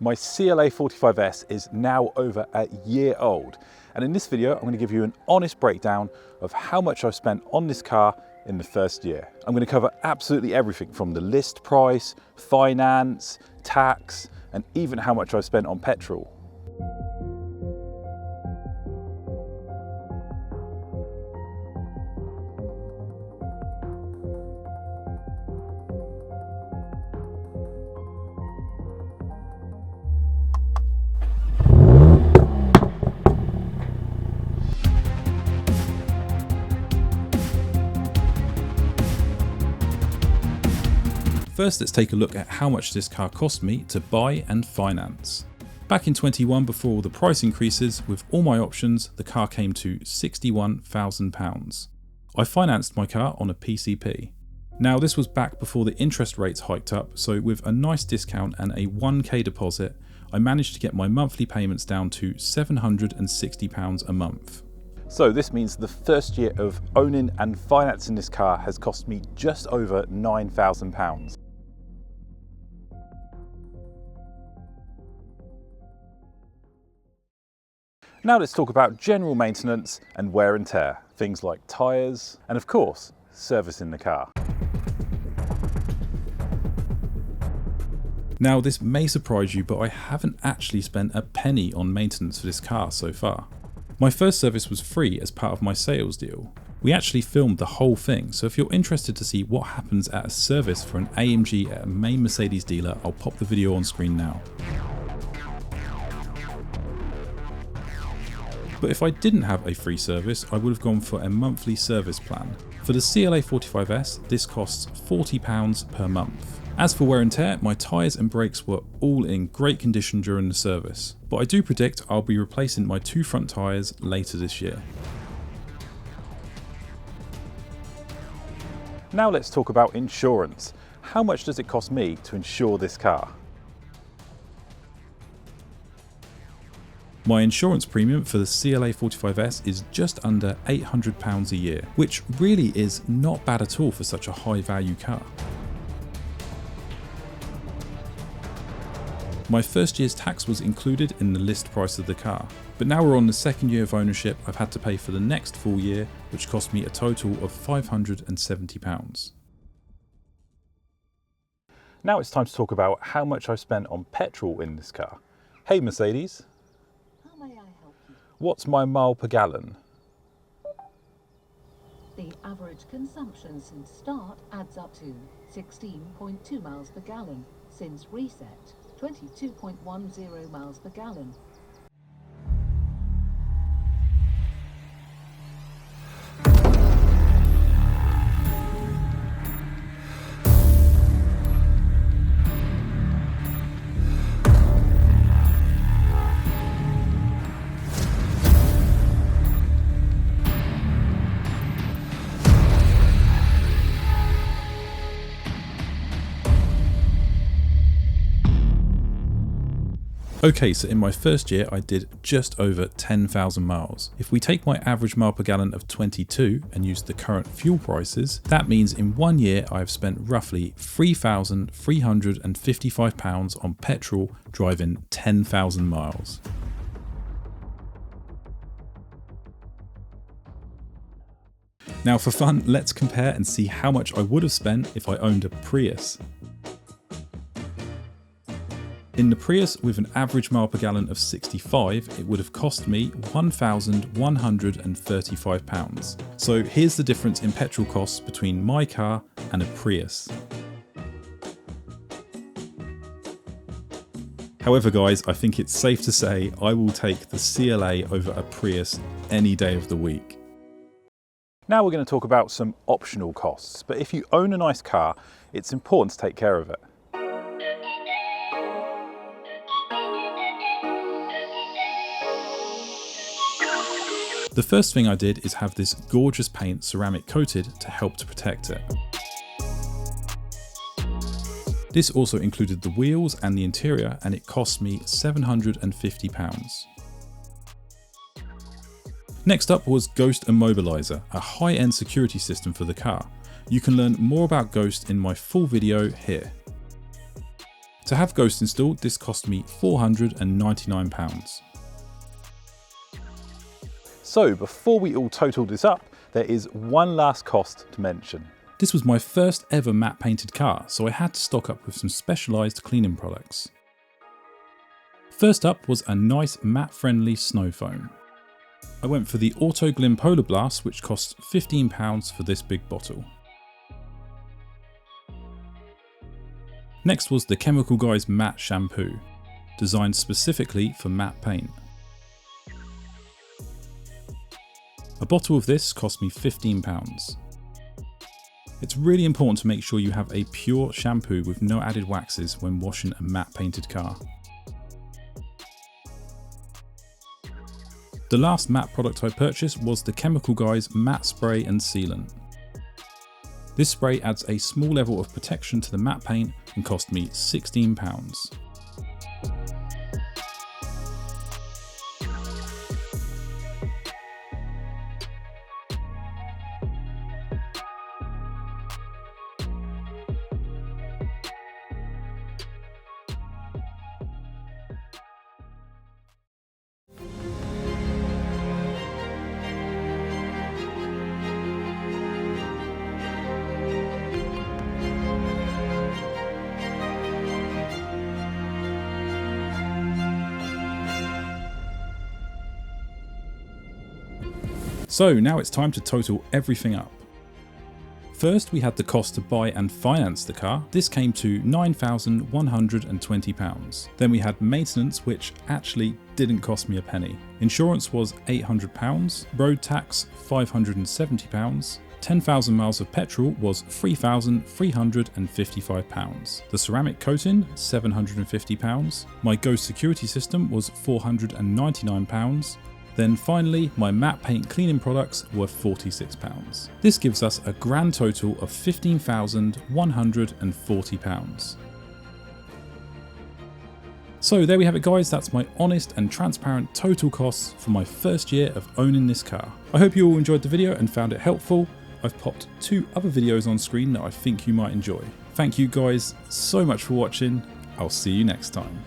My CLA45s is now over a year old, and in this video I'm going to give you an honest breakdown of how much I've spent on this car in the first year. I'm going to cover absolutely everything from the list price, finance, tax, and even how much I've spent on petrol. First, let's take a look at how much this car cost me to buy and finance. Back in 21, before all the price increases, with all my options, the car came to £61,000. I financed my car on a PCP. Now, this was back before the interest rates hiked up, so with a nice discount and a 1k deposit, I managed to get my monthly payments down to £760 a month. So this means the first year of owning and financing this car has cost me just over £9,000. Now let's talk about general maintenance and wear and tear, things like tyres and of course, servicing the car. Now this may surprise you, but I haven't actually spent a penny on maintenance for this car so far. My first service was free as part of my sales deal. We actually filmed the whole thing, so if you're interested to see what happens at a service for an AMG at a main Mercedes dealer, I'll pop the video on screen now. But if I didn't have a free service, I would have gone for a monthly service plan. For the CLA45s, this costs £40 per month. As for wear and tear, my tyres and brakes were all in great condition during the service, but I do predict I'll be replacing my two front tyres later this year. Now let's talk about insurance. How much does it cost me to insure this car? My insurance premium for the CLA45s is just under £800 a year, which really is not bad at all for such a high value car. My first year's tax was included in the list price of the car, but now we're on the second year of ownership, I've had to pay for the next full year, which cost me a total of £570. Now it's time to talk about how much I've spent on petrol in this car. Hey Mercedes. How may I help you? What's my mile per gallon? The average consumption since start adds up to 16.2 miles per gallon. Since reset, 22.10 miles per gallon. Okay, so in my first year I did just over 10,000 miles. If we take my average mile per gallon of 22 and use the current fuel prices, that means in 1 year I have spent roughly £3,355 on petrol driving 10,000 miles. Now for fun, let's compare and see how much I would have spent if I owned a Prius. In the Prius, with an average mile per gallon of 65, it would have cost me £1,135. So here's the difference in petrol costs between my car and a Prius. However guys, I think it's safe to say I will take the CLA over a Prius any day of the week. Now we're going to talk about some optional costs, but if you own a nice car, it's important to take care of it. The first thing I did is have this gorgeous paint ceramic coated to help to protect it. This also included the wheels and the interior, and it cost me £750. Next up was Ghost Immobilizer, a high-end security system for the car. You can learn more about Ghost in my full video here. To have Ghost installed, this cost me £499. So before we all total this up, there is one last cost to mention. This was my first ever matte painted car, so I had to stock up with some specialised cleaning products. First up was a nice matte friendly snow foam. I went for the Auto Glim Polar Blast, which cost £15 for this big bottle. Next was the Chemical Guys Matte Shampoo, designed specifically for matte paint. A bottle of this cost me £15. It's really important to make sure you have a pure shampoo with no added waxes when washing a matte painted car. The last matte product I purchased was the Chemical Guys Matte Spray and Sealant. This spray adds a small level of protection to the matte paint and cost me £16. So now it's time to total everything up. First we had the cost to buy and finance the car. This came to £9,120. Then we had maintenance, which actually didn't cost me a penny. Insurance was £800, road tax £570, 10,000 miles of petrol was £3,355. The ceramic coating, £750. My Ghost security system was £499. Then finally, my matte paint cleaning products were £46. This gives us a grand total of £15,140. So there we have it guys, that's my honest and transparent total costs for my first year of owning this car. I hope you all enjoyed the video and found it helpful. I've popped 2 other videos on screen that I think you might enjoy. Thank you guys so much for watching, I'll see you next time.